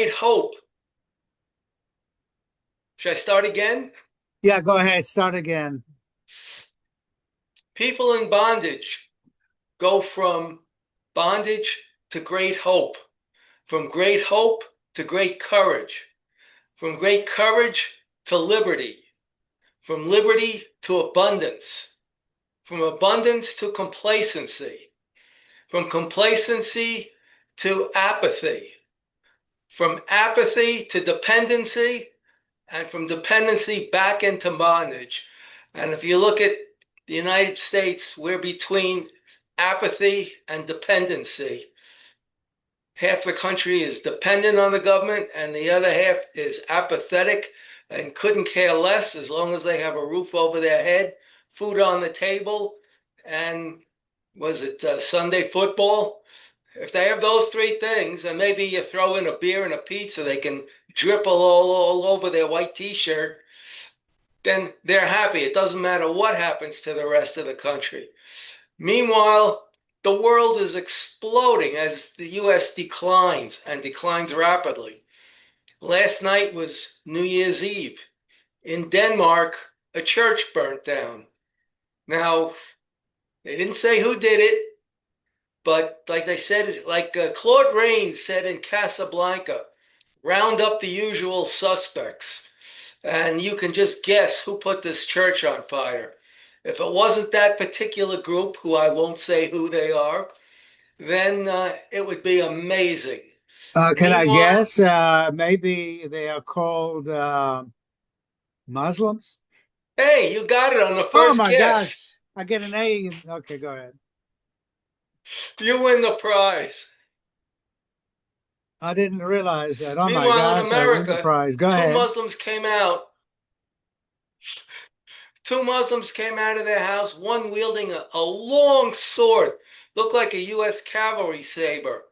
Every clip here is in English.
great hope. Should I start again? Yeah, go ahead. Start again. People in bondage go from bondage to great hope, from great hope to great courage, from great courage to liberty, from liberty to abundance, from abundance to complacency, from complacency to apathy, from apathy to dependency, and from dependency back into bondage. And if you look at the United States, we're between apathy and dependency. Half the country is dependent on the government, and the other half is apathetic and couldn't care less as long as they have a roof over their head, food on the table, and was it Sunday football? If they have those three things, and maybe you throw in a beer and a pizza, they can dribble all over their white t-shirt, then they're happy. It doesn't matter what happens to the rest of the country. Meanwhile, the world is exploding as the US declines and declines rapidly. Last night was New Year's Eve. In Denmark, a church burnt down. Now, they didn't say who did it, but like they said, like Claude Rains said in Casablanca, round up the usual suspects. And you can just guess who put this church on fire. If it wasn't that particular group, who I won't say who they are, then it would be amazing. Can I Meanwhile, guess? Maybe they are called Muslims. hey, you got it on the Oh first my guess. gosh. I get an A. Okay, go ahead. You win the prize. I didn't realize that. Oh my Meanwhile, in gosh, I win the America, prize. Go two ahead. Muslims came out. Two Muslims came out of their house, one wielding a long sword, looked like a U.S. cavalry saber.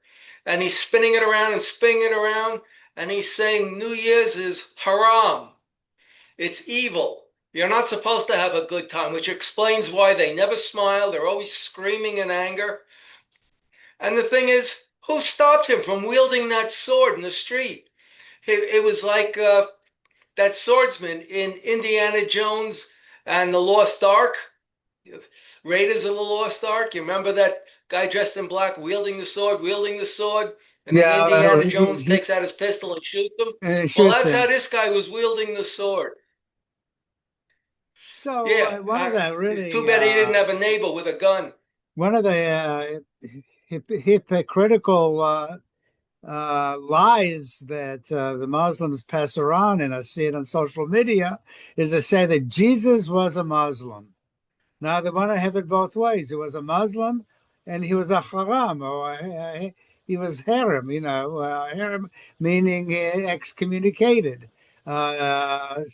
And he's spinning it around and spinning it around. And he's saying New Year's is haram. It's evil. You're not supposed to have a good time, which explains why they never smile. They're always screaming in anger. And the thing is, who stopped him from wielding that sword in the street? It was like that swordsman in Indiana Jones and the Lost Ark, Raiders of the Lost Ark. You remember that guy dressed in black wielding the sword, and then Yeah, Indiana he, Jones he takes out his pistol and shoots him? Well, shoots that's how him. this guy was wielding the sword. So Yeah, one of the too really bad he didn't have a neighbor with a gun. one of the hypocritical lies that the Muslims pass around, and I see it on social media, is to say that Jesus was a Muslim. Now they want to have it both ways. He was a Muslim, and he was a haram, or he was harem. Harem meaning excommunicated. What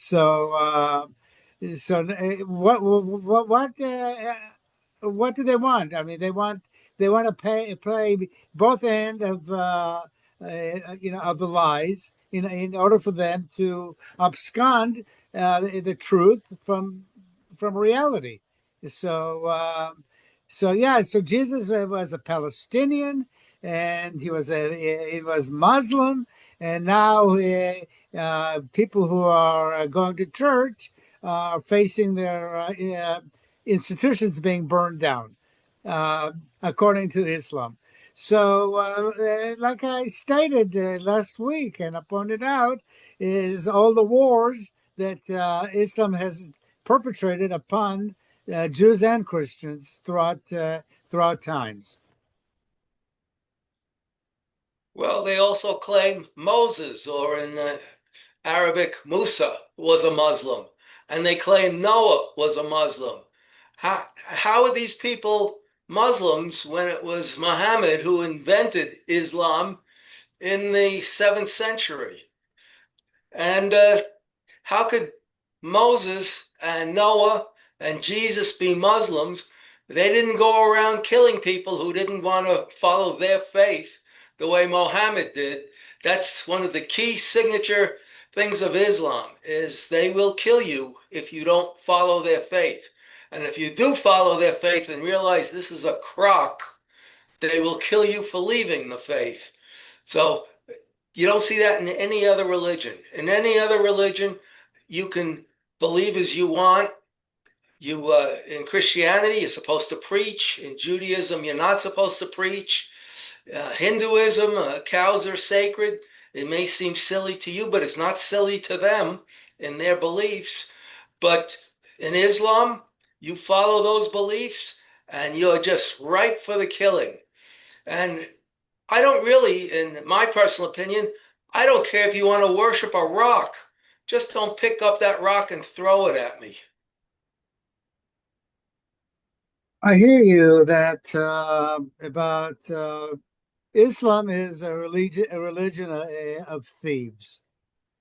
do they want? I mean, they want to play both end of of the lies in order for them to abscond the truth from reality. So, so Jesus was a Palestinian, and he was Muslim, and now people who are going to church are facing their institutions being burned down, according to Islam. So, like I stated last week, and I pointed out, is all the wars that Islam has perpetrated upon Jews and Christians throughout times. Well, they also claim Moses, or in Arabic, Musa, was a Muslim, and they claim Noah was a Muslim. How are these people Muslims when it was Muhammad who invented Islam in the 7th century? And how could Moses and Noah and Jesus be Muslims? They didn't go around killing people who didn't want to follow their faith the way Mohammed did. That's one of the key signature things of Islam is they will kill you if you don't follow their faith. And if you do follow their faith and realize this is a crock, they will kill you for leaving the faith. So You don't see that in any other religion. In any other religion, you can believe as you want. You in Christianity, you're supposed to preach. In Judaism, you're not supposed to preach. Hinduism, cows are sacred. It may seem silly to you, but it's not silly to them in their beliefs. But in Islam, you follow those beliefs and you're just ripe for the killing. And I don't really, in my personal opinion, I don't care if you want to worship a rock. Just don't pick up that rock and throw it at me. I hear you that about Islam is a religion of thieves,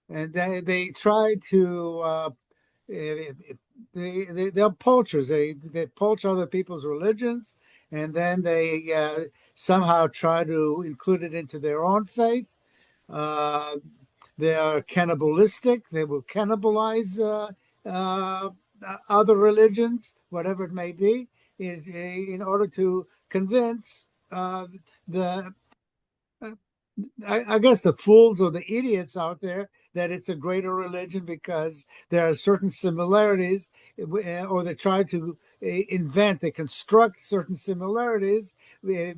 and they try to eh, they're poachers. They poach other people's religions, and then they somehow try to include it into their own faith. Uh, they are cannibalistic. They will cannibalize uh, other religions, whatever it may be, in order to convince the I guess the fools or the idiots out there that it's a greater religion because there are certain similarities, or they try to they construct certain similarities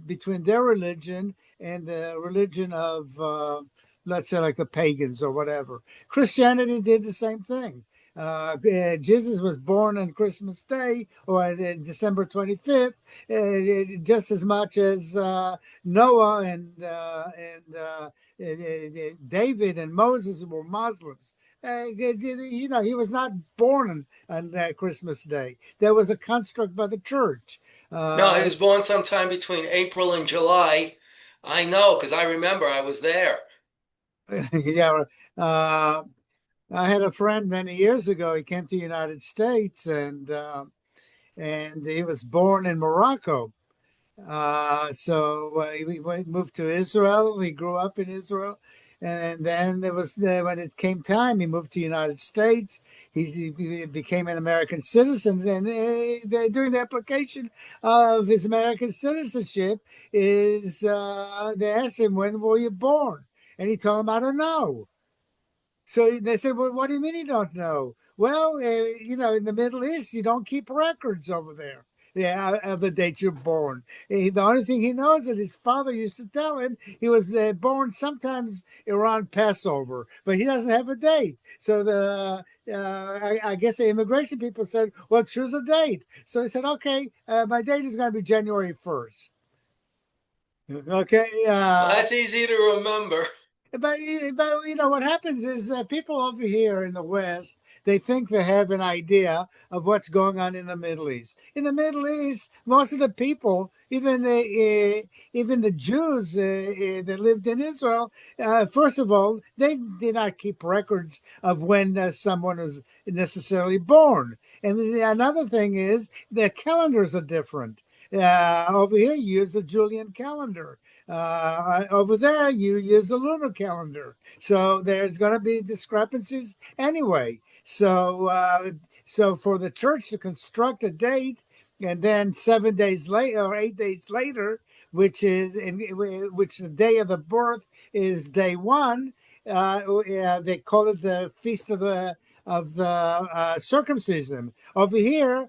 between their religion and the religion of, let's say, like the pagans or whatever. Christianity did the same thing. Jesus was born on Christmas Day or December 25th, just as much as Noah and David and Moses were Muslims. He was not born on Christmas Day. There was a construct by the church. No, he Uh, was born sometime between April and July. I know because I remember I was there. yeah, uh, I had a friend many years ago. He came to the United States, and he was born in Morocco. So he moved to Israel. He grew up in Israel, and then it was when it came time, he moved to the United States. He became an American citizen, and during the application of his American citizenship, is they asked him, "When were you born?" And he told them, "I don't know." So they said, "Well, what do you mean you don't know?" Well, in the Middle East, you don't keep records over there. Yeah, of the date you're born. The only thing he knows that his father used to tell him he was born sometimes around Passover, but he doesn't have a date. So I guess the immigration people said, "Well, choose a date." So he said, "Okay, my date is going to be January 1st." Okay, Well, that's easy to remember. but what happens is that people over here in the West, they think they have an idea of what's going on in the Middle East. In the Middle East, most of the people, even the Jews that lived in Israel, first of all, they did not keep records of when someone was necessarily born. And another thing is the calendars are different. Over here, you use the Julian calendar. Over there, you use the lunar calendar. So there's going to be discrepancies anyway. So for the church to construct a date, and then 7 days later or 8 days later, which the day of the birth is day one, they call it the feast of the circumcision. Over here,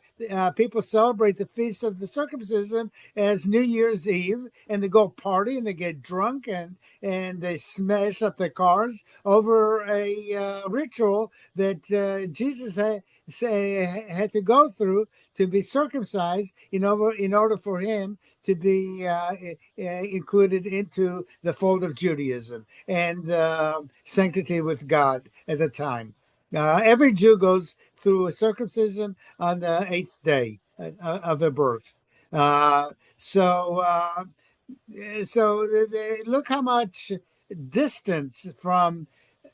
people celebrate the feast of the circumcision as New Year's Eve, and they go party and they get drunk and they smash up their cars over a ritual that Jesus had to go through to be circumcised in order for him to be included into the fold of Judaism and sanctity with God at the time. Every Jew goes through a circumcision on the eighth day of their birth. Uh, so, uh, so look how much distance from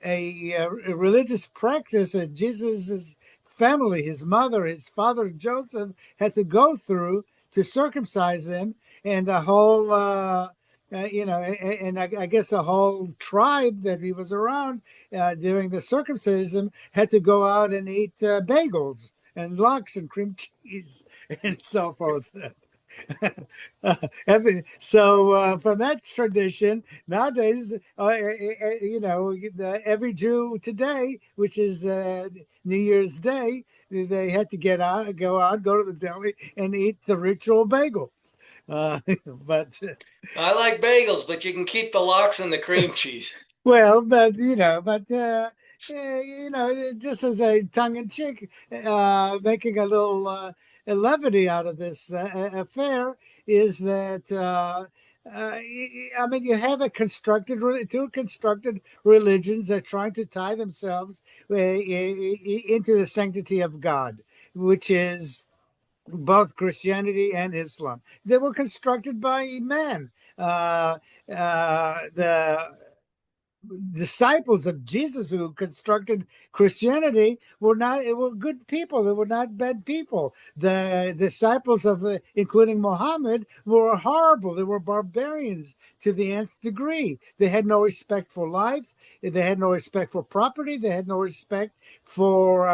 a religious practice that Jesus' family, his mother, his father Joseph, had to go through to circumcise him, and the whole, and I guess the whole tribe that he was around during the circumcision had to go out and eat bagels and lox and cream cheese and so forth. From that tradition, nowadays, every Jew today, which is New Year's Day, they had to go out, go to the deli, and eat the ritual bagel. But I like bagels, but you can keep the lox and the cream cheese. Well, just as a tongue in cheek, making a little levity out of this affair is that I mean, you have two constructed religions that try to tie themselves into the sanctity of God, which is both Christianity and Islam. They were constructed by men. The disciples of Jesus who constructed Christianity were good people. They were not bad people. The disciples of, including Muhammad, were horrible. They were barbarians to the nth degree. They had no respect for life. They had no respect for property. They had no respect for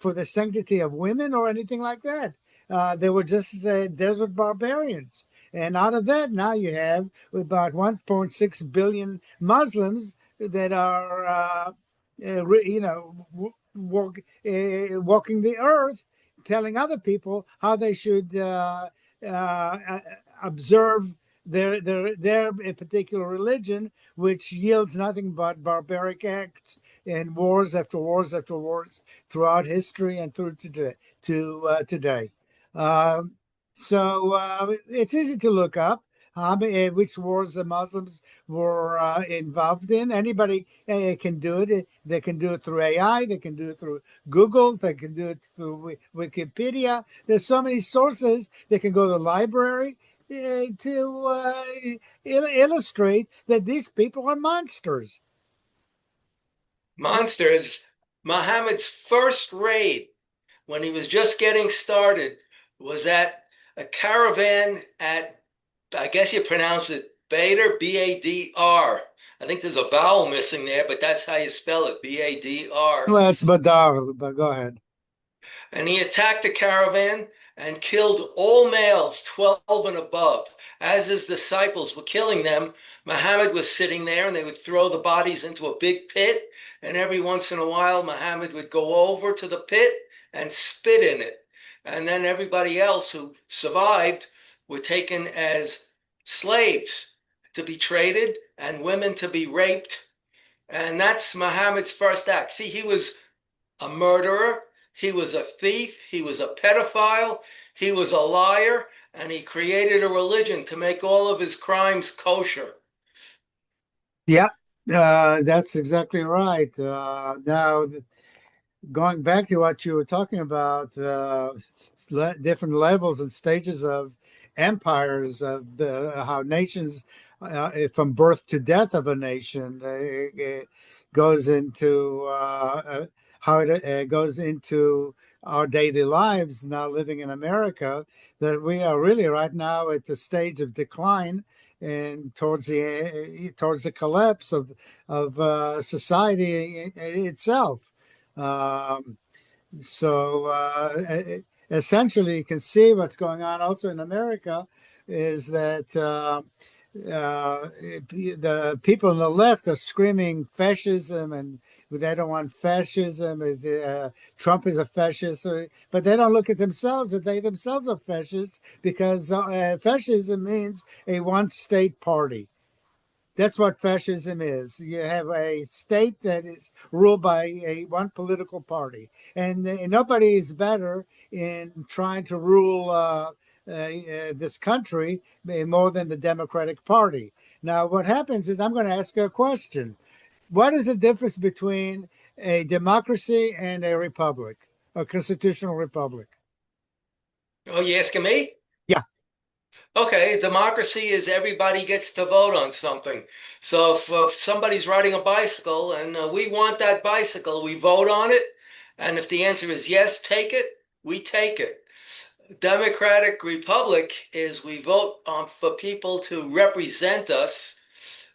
the sanctity of women or anything like that. They were just desert barbarians. And out of that, now you have about 1.6 billion Muslims that are, walking the earth, telling other people how they should observe their particular religion, which yields nothing but barbaric acts and wars after wars after wars throughout history and through today. Um, it's easy to look up which wars the Muslims were involved in. Anybody can do it. They can do it through AI. They can do it through Google. They can do it through Wikipedia. There's so many sources. They can go to the library to illustrate that these people are monsters. Monsters. Muhammad's first raid when he was just getting started was at a caravan at, I guess you pronounce it Badr, Badr. I think there's a vowel missing there, but that's how you spell it, Badr. Well, it's Badar, but go ahead. And he attacked the caravan and killed all males 12 and above. As his disciples were killing them, Muhammad was sitting there and they would throw the bodies into a big pit. And every once in a while, Muhammad would go over to the pit and spit in it. And then everybody else who survived were taken as slaves to be traded and women to be raped. And that's Muhammad's first act. See, he was a murderer, he was a thief, he was a pedophile, he was a liar, and he created a religion to make all of his crimes kosher. Yeah, that's exactly right. Now, going back to what you were talking about, different levels and stages of empires, of how nations, from birth to death of a nation, goes into how it goes into our daily lives now living in America, that we are really right now at the stage of decline and towards the collapse of society itself. Um, Essentially, you can see what's going on also in America is that the people on the left are screaming fascism and they don't want fascism. Trump is a fascist, but they don't look at themselves that they themselves are fascists because fascism means a one state party. That's what fascism is. You have a state that is ruled by a one political party, and nobody is better in trying to rule this country more than the Democratic Party. Now, what happens is I'm going to ask you a question. What is the difference between a democracy and a republic, a constitutional republic? Oh, you asking me? Yeah. Okay, democracy is everybody gets to vote on something. So if somebody's riding a bicycle and we want that bicycle, we vote on it. And if the answer is yes, take it, we take it. Democratic Republic is we vote for people to represent us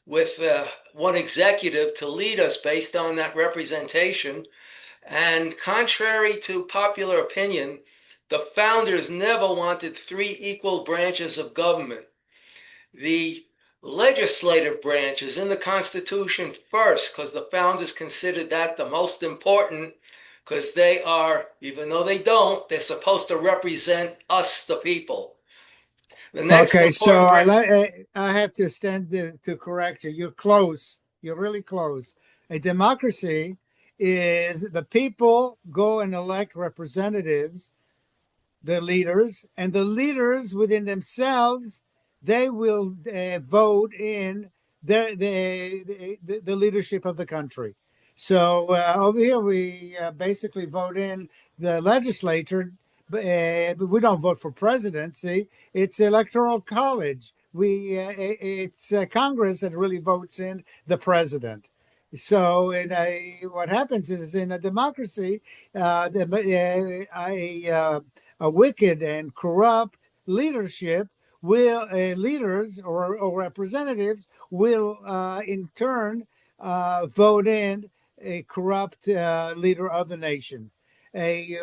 with one executive to lead us based on that representation. And contrary to popular opinion, The founders never wanted three equal branches of government. The legislative branch is in the Constitution first because the founders considered that the most important because they are, even though they don't, they're supposed to represent us, the people. The next Okay, so important branch. I have to stand to correct you. You're close. You're really close. A democracy is the people go and elect representatives, the leaders, and the leaders within themselves, they will vote in the leadership of the country. So over here, we basically vote in the legislature, but we don't vote for presidency. It's electoral college. It's Congress that really votes in the president. So what happens is in a democracy, a wicked and corrupt leadership will leaders or representatives will in turn vote in a corrupt leader of the nation. A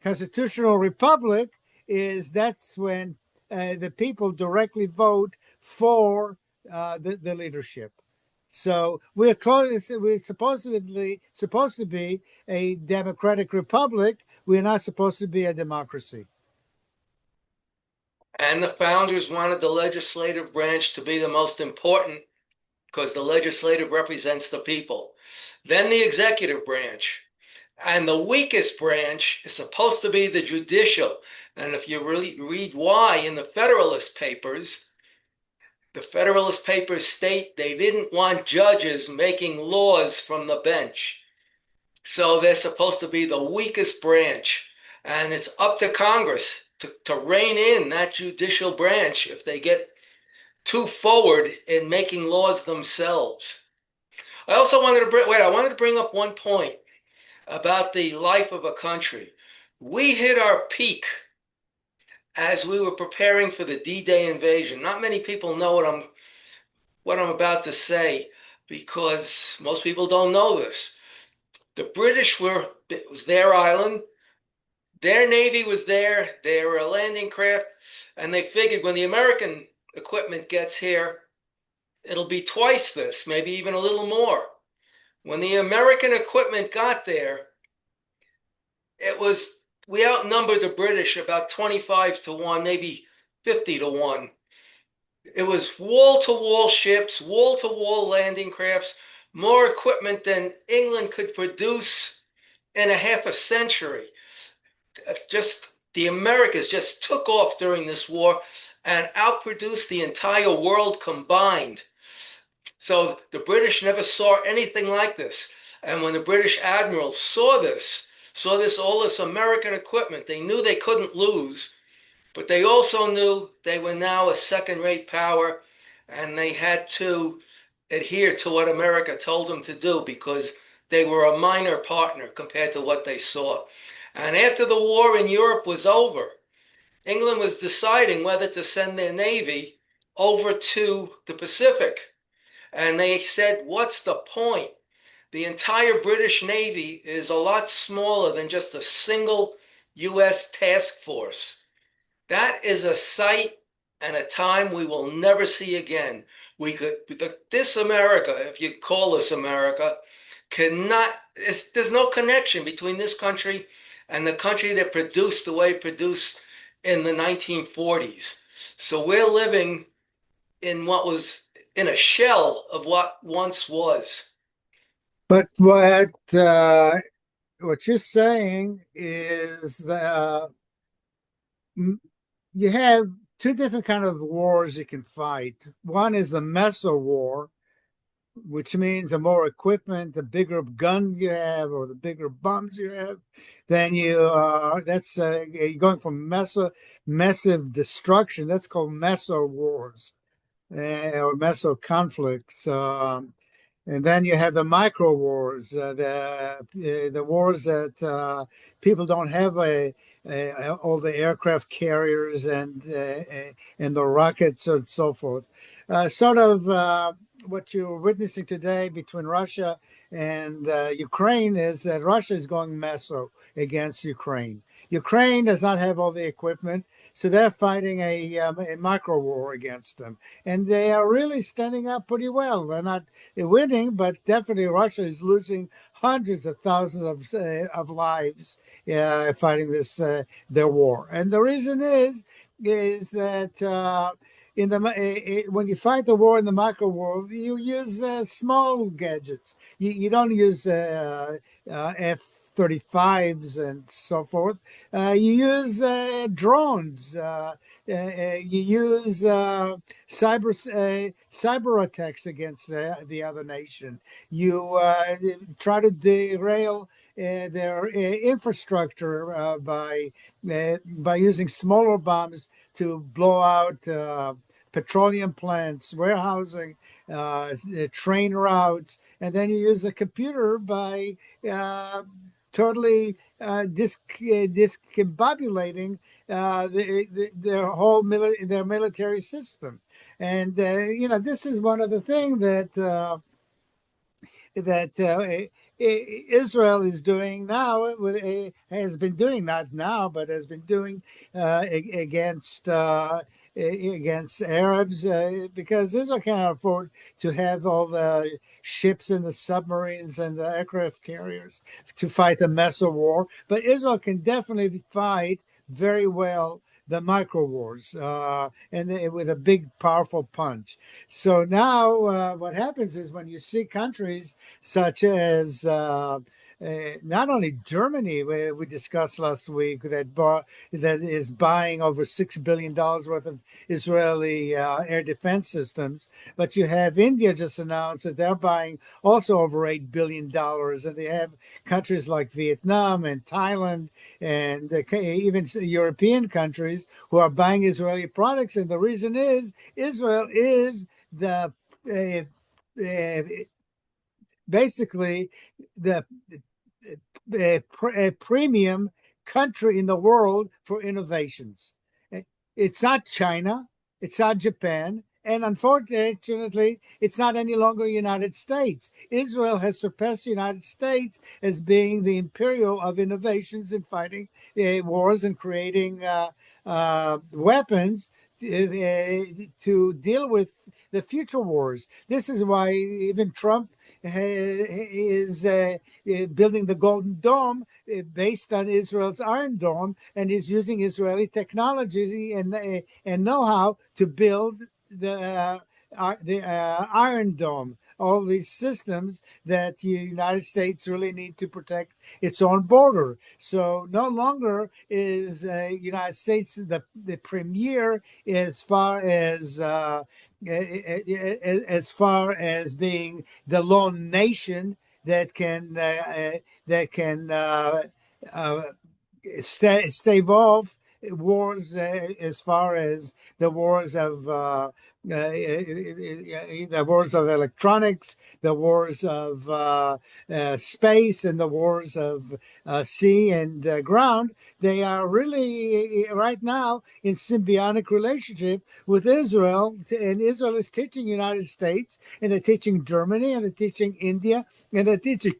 constitutional republic is that's when the people directly vote for the leadership. So we're close. We're supposed to be a democratic republic. We're not supposed to be a democracy. And the founders wanted the legislative branch to be the most important because the legislative represents the people. Then the executive branch. And the weakest branch is supposed to be the judicial. And if you really read why in the Federalist Papers state they didn't want judges making laws from the bench. So they're supposed to be the weakest branch. And it's up to Congress to rein in that judicial branch if they get too forward in making laws themselves. I wanted to bring up one point about the life of a country. We hit our peak as we were preparing for the D-Day invasion. Not many people know what I'm about to say because most people don't know this. The British it was their island. Their Navy was there. They were a landing craft. And they figured when the American equipment gets here, it'll be twice this, maybe even a little more. When the American equipment got there, we outnumbered the British about 25 to 1, maybe 50 to 1. It was wall to wall ships, wall to wall landing crafts, more equipment than England could produce in a half a century. Just the Americas just took off during this war and outproduced the entire world combined. So the British never saw anything like this. And when the British admirals saw all this American equipment, they knew they couldn't lose, but they also knew they were now a second-rate power and they had to adhere to what America told them to do because they were a minor partner compared to what they saw. And after the war in Europe was over, England was deciding whether to send their navy over to the Pacific. And they said, what's the point? The entire British Navy is a lot smaller than just a single U.S. task force. That is a sight and a time we will never see again. This America, if you call this America, there's no connection between this country and the country that produced the way it produced in the 1940s. So we're living in a shell of what once was. But what you're saying is that you have two different kind of wars you can fight. One is the Meso War, which means the more equipment, the bigger gun you have, or the bigger bombs you have, then you're going from massive destruction. That's called Meso Wars or Meso conflicts. And then you have the micro wars, the wars that people don't have all the aircraft carriers and the rockets and so forth. what you're witnessing today between Russia and Ukraine is that Russia is going meso against Ukraine. Ukraine does not have all the equipment, so they're fighting a micro war against them, and they are really standing up pretty well. They're not winning, but definitely Russia is losing hundreds of thousands of lives fighting this their war, and the reason is that in the when you fight the war in the micro war, you use small gadgets. You don't use F-35s and so forth. You use drones. You use cyber attacks against the other nation. You try to derail their infrastructure by using smaller bombs to blow out petroleum plants, warehousing, train routes, and then you use a computer by totally discombobulating their whole their military system. And this is one of the things that Israel is doing now, has been doing, not now, but has been doing against against Arabs, because Israel cannot afford to have all the ships and the submarines and the aircraft carriers to fight the Mesa war. But Israel can definitely fight very well the micro wars, and with a big, powerful punch. So now, what happens is when you see countries such as not only Germany, we discussed last week, that is buying over $6 billion worth of Israeli air defense systems, but you have India just announced that they're buying also over $8 billion, and they have countries like Vietnam and Thailand and even European countries who are buying Israeli products, and the reason is Israel is the uh, basically the a premium country in the world for innovations. It's not China, it's not Japan, and unfortunately, it's not any longer the United States. Israel has surpassed the United States as being the imperial of innovations in fighting wars and creating weapons to deal with the future wars. This is why even Trump is building the Golden Dome based on Israel's Iron Dome, and is using Israeli technology and know-how to build the Iron Dome. All these systems that the United States really need to protect its own border. So no longer is United States the premier as far as being the lone nation that can uh, stave off wars, as far as the wars of the wars of electronics, the wars of space, and the wars of sea and ground. They are really right now in symbiotic relationship with Israel, and Israel is teaching United States, and they're teaching Germany, and they're teaching India, and they're teaching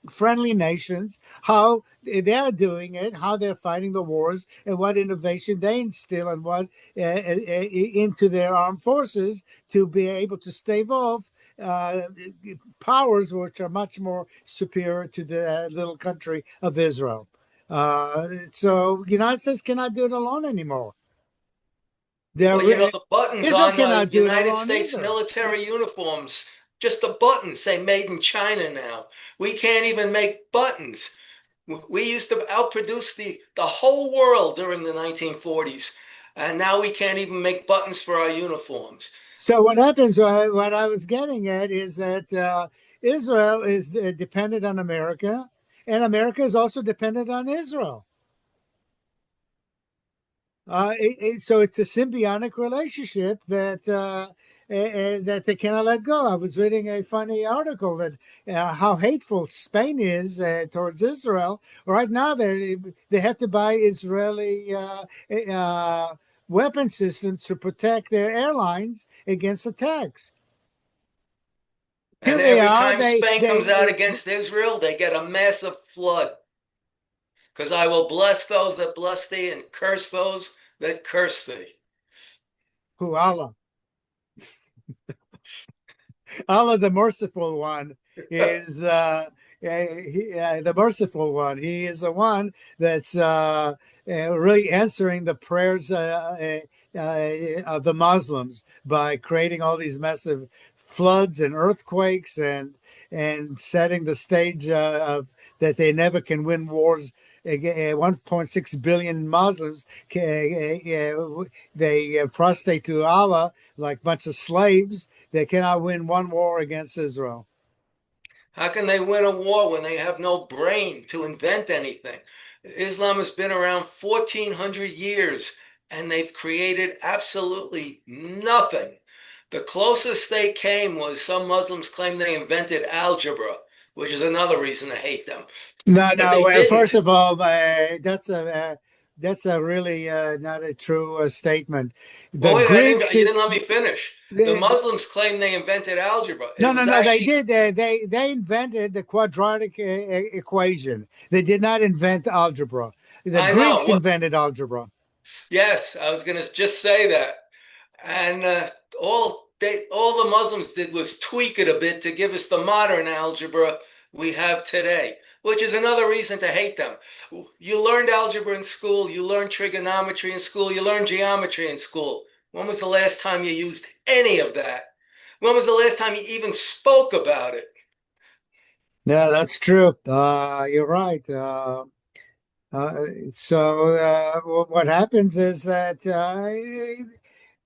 friendly nations how they're doing it, how they're fighting the wars, and what innovation they instill and what into their armed forces to be able to stave off uh, powers which are much more superior to the little country of Israel. So the United States cannot do it alone anymore. Well, the buttons Israel on cannot do it United alone States either. military uniforms, just the buttons say made in China now. We can't even make buttons. We used to outproduce the whole world during the 1940s, and now we can't even make buttons for our uniforms. So what happens? What I was getting at is that Israel is dependent on America, and America is also dependent on Israel. So it's a symbiotic relationship that they cannot let go. I was reading a funny article that how hateful Spain is towards Israel. Right now, they have to buy Israeli weapon systems to protect their airlines against attacks. And Here they every are. time Spain comes out against Israel, they get a massive flood. Because I will bless those that bless thee and curse those that curse thee. who Allah. Allah, the merciful one, is the merciful one. He is the one that's really answering the prayers of the Muslims by creating all these massive floods and earthquakes and setting the stage of that they never can win wars. 1.6 billion Muslims, they prostrate to Allah like a bunch of slaves. They cannot win one war against Israel. How can they win a war when they have no brain to invent anything? Islam has been around 1400 years and they've created absolutely nothing. The closest they came was some Muslims claim they invented algebra, which is another reason to hate them. No, But no. they didn't. First of all, that's a really not a true statement. Well, The wait, Greeks, you didn't let me finish. The the, Muslims claim they invented algebra. no, It no, was no. They actually, did. They invented the quadratic equation. They did not invent algebra. The I know. Greeks What? invented algebra. Yes, I was going to just say that. And all the Muslims did was tweak it a bit to give us the modern algebra we have today, which is another reason to hate them. You learned algebra in school, you learned trigonometry in school, you learned geometry in school. When was the last time you used any of that? When was the last time you even spoke about it? Yeah, that's true. You're right. Uh, what happens is that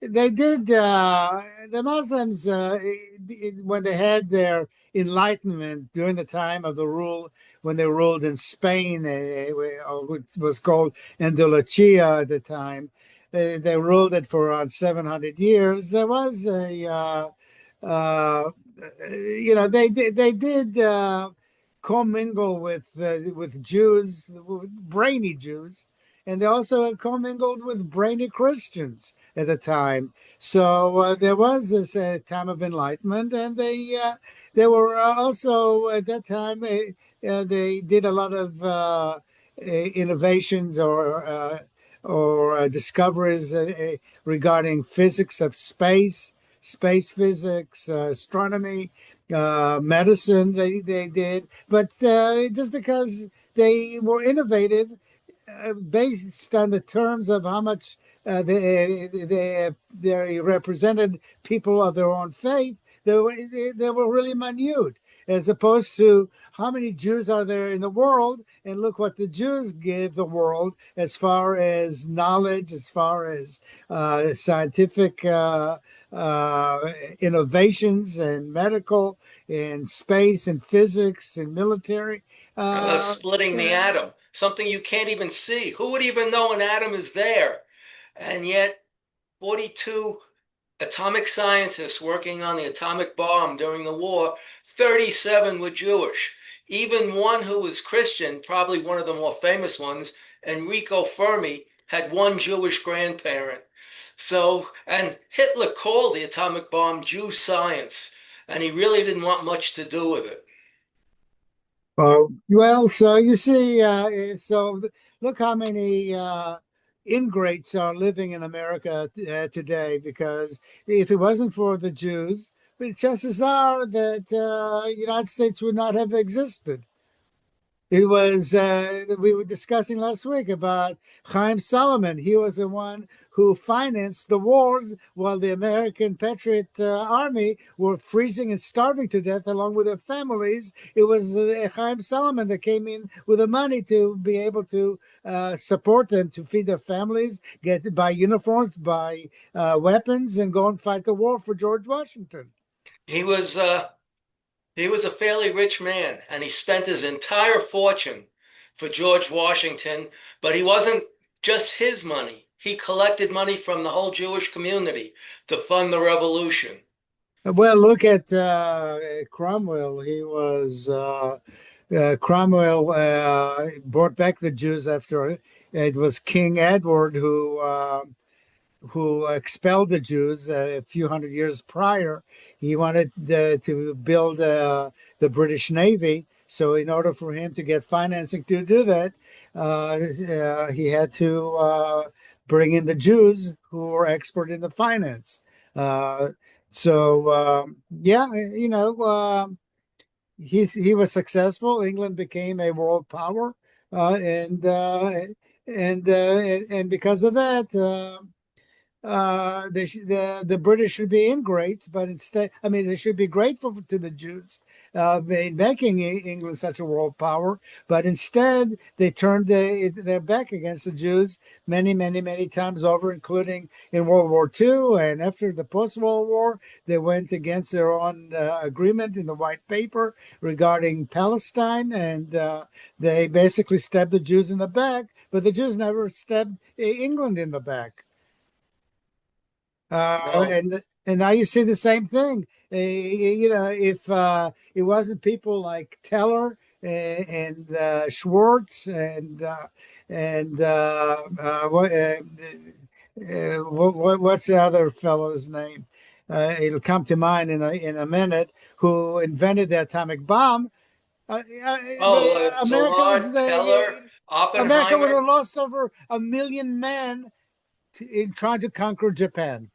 they did the Muslims when they had their enlightenment during the time of the rule when they ruled in Spain, which was called Andalusia at the time. They ruled it for around 700 years. There was uh, they did commingle with Jews, brainy Jews, and they also commingled with brainy Christians at the time. So there was this time of enlightenment, and they were also at that time they did a lot of innovations or discoveries regarding physics of space, space physics, astronomy, medicine. They did, but just because they were innovative based on the terms of how much they represented people of their own faith. They were really minute, as opposed to how many Jews are there in the world, and look what the Jews give the world as far as knowledge, as far as scientific uh, innovations and medical and space and physics and military. Uh, Splitting the uh, atom, something you can't even see. Who would even know an atom is there? And yet, 42 atomic scientists working on the atomic bomb during the war, 37 were Jewish. Even one who was Christian, probably one of the more famous ones, Enrico Fermi, had one Jewish grandparent. So, and Hitler called the atomic bomb Jew science, and he really didn't want much to do with it. well, so you see, look how many ingrates are living in America today. Because if it wasn't for the Jews, the chances are that United States would not have existed. It was we were discussing last week about Chaim Solomon. He was the one who financed the wars while the American Patriot Army were freezing and starving to death along with their families. It was Chaim Solomon that came in with the money to be able to support them, to feed their families, get buy uniforms, buy weapons, and go and fight the war for George Washington. He was uh, he was a fairly rich man, and he spent his entire fortune for George Washington, but he wasn't just his money. He collected money from the whole Jewish community to fund the revolution. Well, look at Cromwell. Cromwell brought back the Jews after it was King Edward who who expelled the Jews a few hundred years prior. He wanted to build the British Navy. So, in order for him to get financing to do that, he had to bring in the Jews who were expert in the finance. Uh, yeah, he was successful. England became a world power, and because of that. The British should be ingrates, but instead, I mean, they should be grateful to the Jews in making England such a world power. But instead, they turned their back against the Jews many, many, many times over, including in World War II. And after the post-World War, they went against their own agreement in the White Paper regarding Palestine, and they basically stabbed the Jews in the back. But the Jews never stabbed England in the back. No. And now you see the same thing. If it wasn't people like Teller and Schwartz and what's the other fellow's name? It'll come to mind in a minute. Who invented the atomic bomb? Oh, America was Szilard, Teller, America would Oppenheimer. have lost over 1 million men in trying to conquer Japan.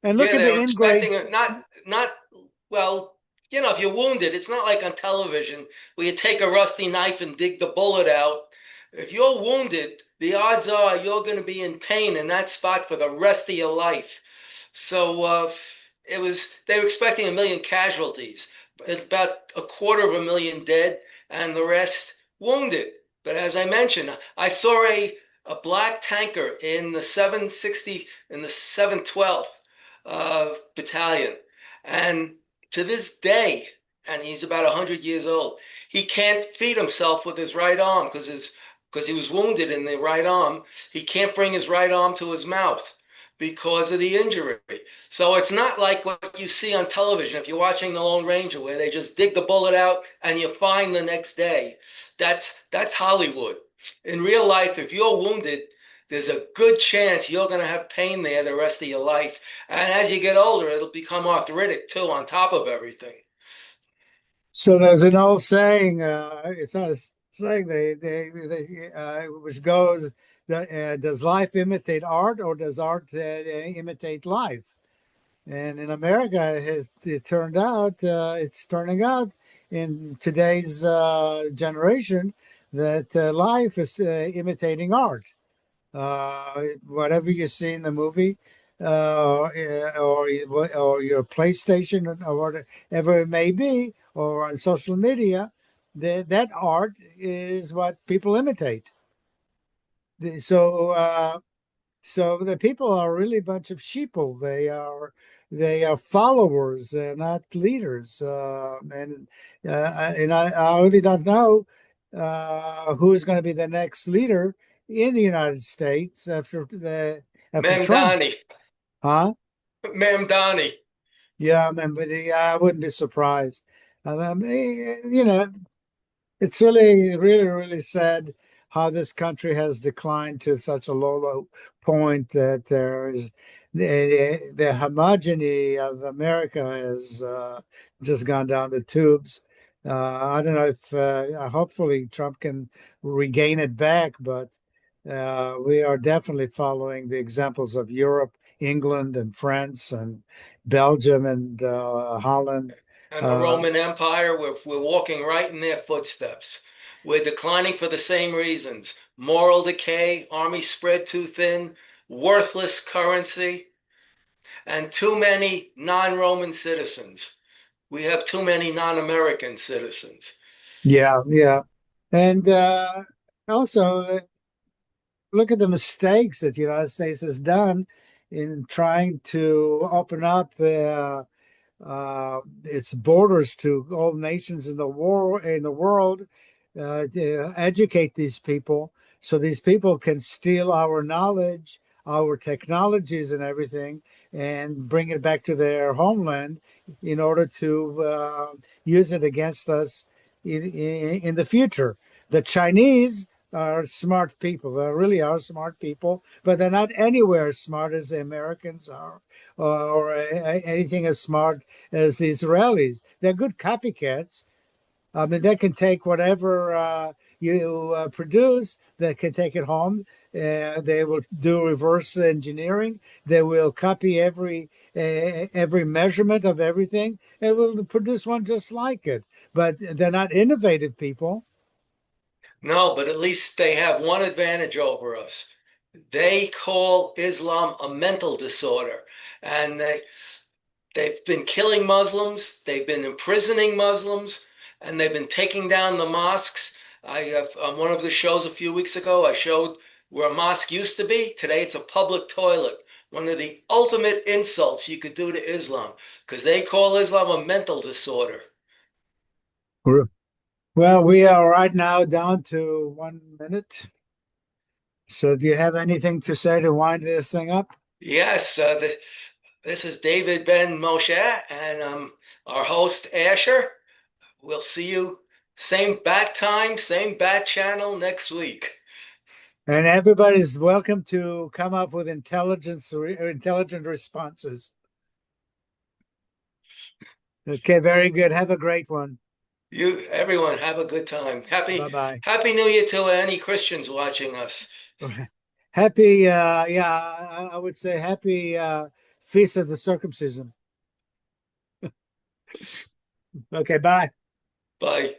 And look Yeah, at they the were expecting ingrate. it. Not well. If you're wounded, it's not like on television where you take a rusty knife and dig the bullet out. If you're wounded, the odds are you're going to be in pain in that spot for the rest of your life. So they were expecting 1 million casualties, about 250,000 dead, and the rest wounded. But as I mentioned, I saw a black tanker in the 760 in the 712th battalion, and to this day, and he's about 100 years old, he can't feed himself with his right arm because he was wounded in the right arm. He can't bring his right arm to his mouth because of the injury. So it's not like what you see on television if you're watching The Lone Ranger, where they just dig the bullet out and you're fine the next day. That's Hollywood. In real life, if you're wounded, there's a good chance you're going to have pain there the rest of your life. And as you get older, it'll become arthritic too, on top of everything. So there's an old saying. It's not a saying. Which goes, "Does life imitate art, or does art imitate life?" And in America, it's turning out in today's generation that life is imitating art. Whatever you see in the movie, or your PlayStation or whatever it may be, or on social media, that art is what people imitate. The- So so the people are really a bunch of sheeple. They are followers. They're not leaders. I really don't know who is going to be the next leader in the United States after Trump. Mamdani, Huh? Mamdani. Yeah, I mean, but I wouldn't be surprised. I mean, it's really, really, really sad how this country has declined to such a low point that there is the homogeny of America has just gone down the tubes. I don't know if hopefully Trump can regain it back, but we are definitely following the examples of Europe, England, and France, and Belgium, and Holland. And the Uh, Roman Empire, we're walking right in their footsteps. We're declining for the same reasons: moral decay, army spread too thin, worthless currency, and too many non-Roman citizens. We have too many non-American citizens. Yeah, yeah. And also, look at the mistakes that the United States has done in trying to open up its borders to all nations in the world, to educate these people, so these people can steal our knowledge, our technologies, and everything, and bring it back to their homeland in order to use it against us in the future. The Chinese are smart people. They really are smart people, but they're not anywhere as smart as the Americans are, or anything as smart as the Israelis. They're good copycats. I mean, they can take whatever you produce, they can take it home. They will do reverse engineering. They will copy every measurement of everything and will produce one just like it. But they're not innovative people. No, but at least they have one advantage over us. They call Islam a mental disorder, and they've been killing Muslims, they've been imprisoning Muslims, and they've been taking down the mosques. I have on one of the shows a few weeks ago, I showed where a mosque used to be. Today it's a public toilet. One of the ultimate insults you could do to Islam, because they call Islam a mental disorder. Well, we are right now down to 1 minute. So, do you have anything to say to wind this thing up? Yes, this is David Ben Moshe and our host Asher. We'll see you same bat time, same bat channel next week. And everybody's welcome to come up with intelligent responses. Okay, very good. Have a great one. You, everyone, have a good time. Bye bye. Happy New Year to any Christians watching us. Happy, yeah, I would say happy feast of the circumcision. Okay, bye. Bye.